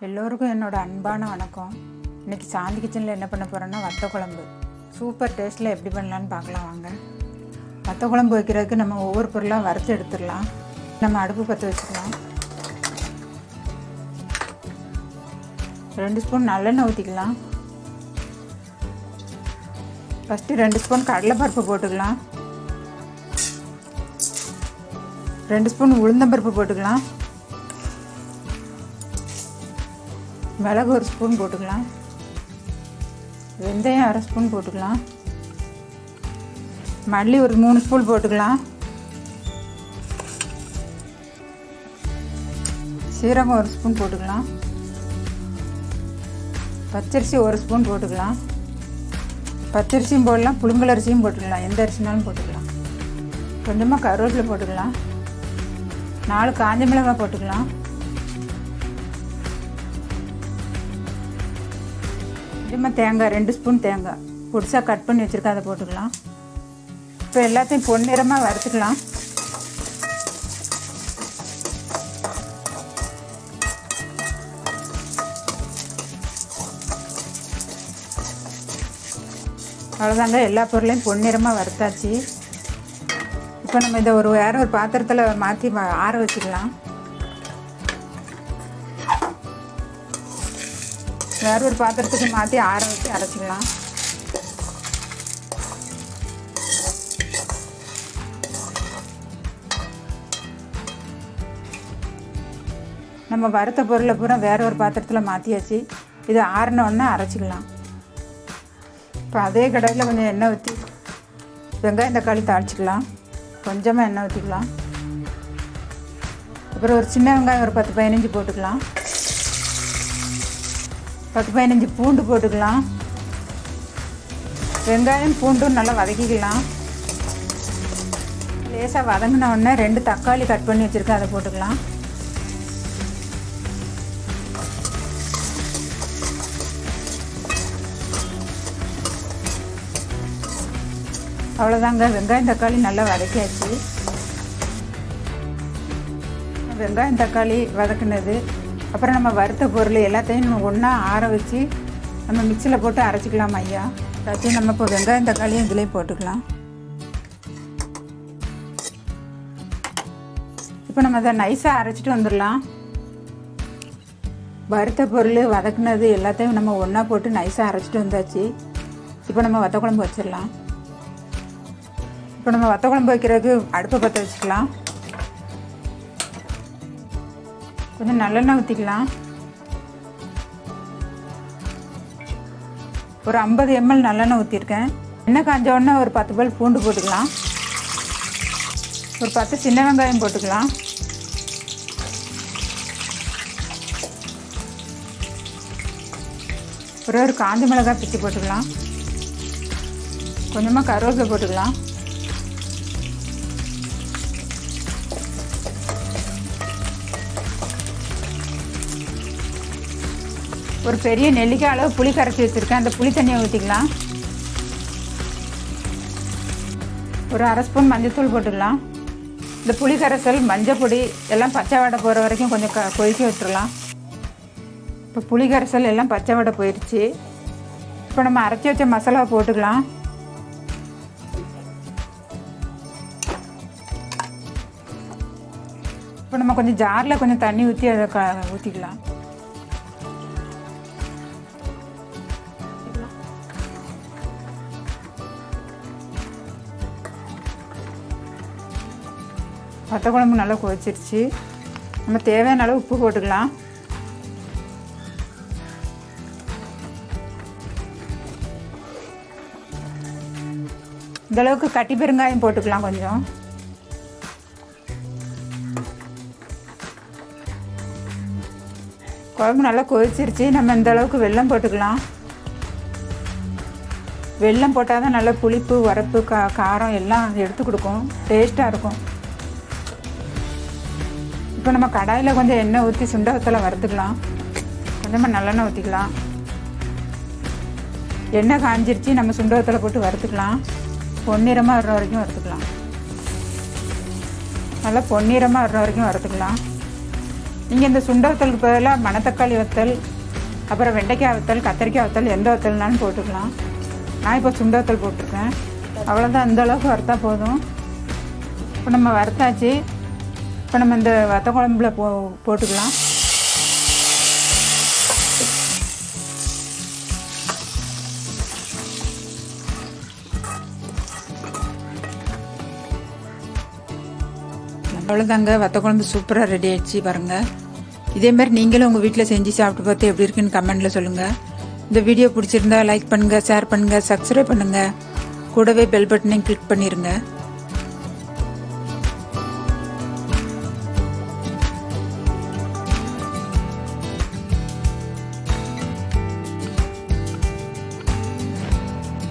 எல்லோருக்கும் என்னோட அன்பான வணக்கம். இன்றைக்கி சாந்தி கிச்சனில் என்ன பண்ண போகிறோன்னா வத்த குழம்பு சூப்பர் டேஸ்ட்டில் எப்படி பண்ணலான்னு பார்க்கலாம் வாங்க. வத்த குழம்பு வைக்கிறதுக்கு நம்ம ஒவ்வொரு பொருளாக வறுத்து எடுத்துடலாம். நம்ம அடுப்பு பற்ற வச்சுக்கலாம். 2 ஸ்பூன் நல்லெண்ணெய் ஊற்றிக்கலாம். ஃபஸ்ட்டு 2 ஸ்பூன் கடலைப்பருப்பு போட்டுக்கலாம். 2 ஸ்பூன் உளுந்தம்பருப்பு போட்டுக்கலாம். மிளகு 1 ஸ்பூன் போட்டுக்கலாம். வெந்தயம் 1/2 ஸ்பூன் போட்டுக்கலாம். மல்லி ஒரு 3 ஸ்பூன் போட்டுக்கலாம். சீரகம் 1 ஸ்பூன் போட்டுக்கலாம். பச்சரிசி 1 ஸ்பூன் போட்டுக்கலாம். பச்சரிசியும் போடலாம், புழுங்கல் அரிசியும் போட்டுக்கலாம், எந்த அரிசினாலும் போட்டுக்கலாம். கொஞ்சமாக கருவேப்பிலை போட்டுக்கலாம். 4 காஞ்ச மிளகாய் போட்டுக்கலாம். கொஞ்சமாக தேங்காய் 2 ஸ்பூன் தேங்காய் பொடிசாக கட் பண்ணி வச்சுருக்கேன், அதை போட்டுக்கலாம். இப்போ எல்லாத்தையும் பொன்னிறமாக வறுத்துக்கலாம். அவ்வளோதாங்க, எல்லா பொருளையும் பொன்னிறமாக வறுத்தாச்சு. இப்போ நம்ம இதை வேற ஒரு பாத்திரத்தில் மாற்றி ஆற வச்சுக்கலாம். வேற ஒரு பாத்திரத்துக்கு மாற்றி ஆற வச்சு அரைச்சிக்கலாம். நம்ம வறுத்த பொருளை பூரா வேற ஒரு பாத்திரத்தில் மாற்றியாச்சு. இதை ஆறினோடனே அரைச்சிக்கலாம். இப்போ அதே கடாயில் கொஞ்சம் எண்ணெய் ஊற்றி வெங்காயம் தக்காளி தாளிச்சிக்கலாம். கொஞ்சமாக எண்ணெய் ஊற்றிக்கலாம். அப்புறம் ஒரு சின்ன வெங்காயம் ஒரு 10-15 போட்டுக்கலாம். 10-15 பூண்டு போட்டுக்கலாம். வெங்காயம் பூண்டும் நல்லா வதக்கிக்கலாம். லேசாக வதங்கின உடனே 2 தக்காளி கட் பண்ணி வச்சுருக்கேன், அதை போட்டுக்கலாம். அவ்வளோதாங்க, வெங்காயம் தக்காளி நல்லா வதக்கியாச்சு. வெங்காயம் தக்காளி வதக்குனது அப்புறம் நம்ம வறுத்த பொருள் எல்லாத்தையும் நம்ம ஒன்றா ஆற வச்சு நம்ம மிக்சியில் போட்டு அரைச்சிக்கலாம். ஐயா எல்லாத்தையும் நம்ம இப்போ வெங்காயம் தக்காளியும் இதிலே போட்டுக்கலாம். இப்போ நம்ம அதை நைஸாக அரைச்சிட்டு வந்துடலாம். வறுத்த பொருள் வதக்குனது எல்லாத்தையும் நம்ம ஒன்றா போட்டு நைஸாக அரைச்சிட்டு வந்தாச்சு. இப்போ நம்ம வத்த குழம்பு வச்சிடலாம். இப்போ நம்ம வத்த குழம்பு வைக்கிறதுக்கு அடுப்பை பற்ற வச்சுக்கலாம். கொஞ்சம் நல்லெண்ணெய் ஊற்றிக்கலாம். ஒரு 50 ml நல்லெண்ணெய் ஊற்றிருக்கேன். எண்ணெய் காஞ்ச உடனே ஒரு 10 பல் பூண்டு போட்டுக்கலாம். ஒரு 10 சின்ன வெங்காயம் போட்டுக்கலாம். ஒரு காஞ்ச மிளகாய் பிச்சு போட்டுக்கலாம். கொஞ்சமாக கருவேப்பிலை போட்டுக்கலாம். ஒரு பெரிய நெல்லிக்காய் அளவு புளி கரைச்சி வச்சுருக்கேன், அந்த புளி தண்ணியை ஊற்றிக்கலாம். ஒரு 1/2 ஸ்பூன் மஞ்சள்தூள் போட்டுக்கலாம். இந்த புளி கரைசல் மஞ்சள் பொடி எல்லாம் பச்சை வடை போகிற வரைக்கும் கொஞ்சம் கொதிக்க வச்சுருலாம். இப்போ புளி கரைசல் எல்லாம் பச்சை வடை போயிடுச்சு. இப்போ நம்ம அரைச்சி வச்ச மசாலாவை போட்டுக்கலாம். இப்போ நம்ம கொஞ்சம் ஜாரில் கொஞ்சம் தண்ணி ஊற்றி அதை ஊற்றிக்கலாம். வத்த குழம்பு நல்லா கொதிச்சிருச்சு. நம்ம தேவையான அளவு உப்பு போட்டுக்கலாம். இந்தளவுக்கு கட்டி பெருங்காயம் போட்டுக்கலாம் கொஞ்சம். குழம்பு நல்லா கொதிச்சிருச்சு. நம்ம இந்த அளவுக்கு வெல்லம் போட்டுக்கலாம். வெல்லம் போட்டால் தான் நல்லா புளிப்பு உரப்பு காரம் எல்லாம் எடுத்து கொடுக்கும், டேஸ்ட்டாக இருக்கும். இப்போ நம்ம கடாயில் கொஞ்சம் எண்ணெய் ஊற்றி சுண்டகத்தில் வறுத்துக்கலாம். கொஞ்சமாக நல்லெண்ணெய் ஊற்றிக்கலாம். எண்ணெய் காஞ்சிருச்சு, நம்ம சுண்டகத்தில் போட்டு வறுத்துக்கலாம். பொன்னிறமாக வர்ற வரைக்கும் வறுத்துக்கலாம். நல்லா பொன்னிறமாக வர்ற வரைக்கும் வறுத்துக்கலாம். நீங்கள் இந்த சுண்டை வத்தலுக்கு பதிலாக மணத்தக்காளி வத்தல், அப்புறம் வெண்டைக்காய் வத்தல், கத்திரிக்காய் வத்தல், எந்த வத்தல்னாலும் போட்டுக்கலாம். நான் இப்போ சுண்டை வத்தல் போட்டிருக்கேன். அவ்வளோதான், அந்தளவுக்கு வறுத்தா போதும். இப்போ நம்ம வறுத்தாச்சு. இப்போ நம்ம இந்த வத்த குழம்புல போட்டுக்கலாம். அவ்வளோதாங்க, வத்த குழம்பு சூப்பராக ரெடி ஆகிடுச்சு பாருங்கள். இதேமாதிரி நீங்களும் உங்கள் வீட்டில் செஞ்சு சாப்பிட்டு பார்த்து எப்படி இருக்குன்னு கமெண்ட்டில் சொல்லுங்கள். இந்த வீடியோ பிடிச்சிருந்தா லைக் பண்ணுங்கள், ஷேர் பண்ணுங்கள், சப்ஸ்கிரைப் பண்ணுங்கள். கூடவே பெல் பட்டனையும் கிளிக் பண்ணிடுங்க.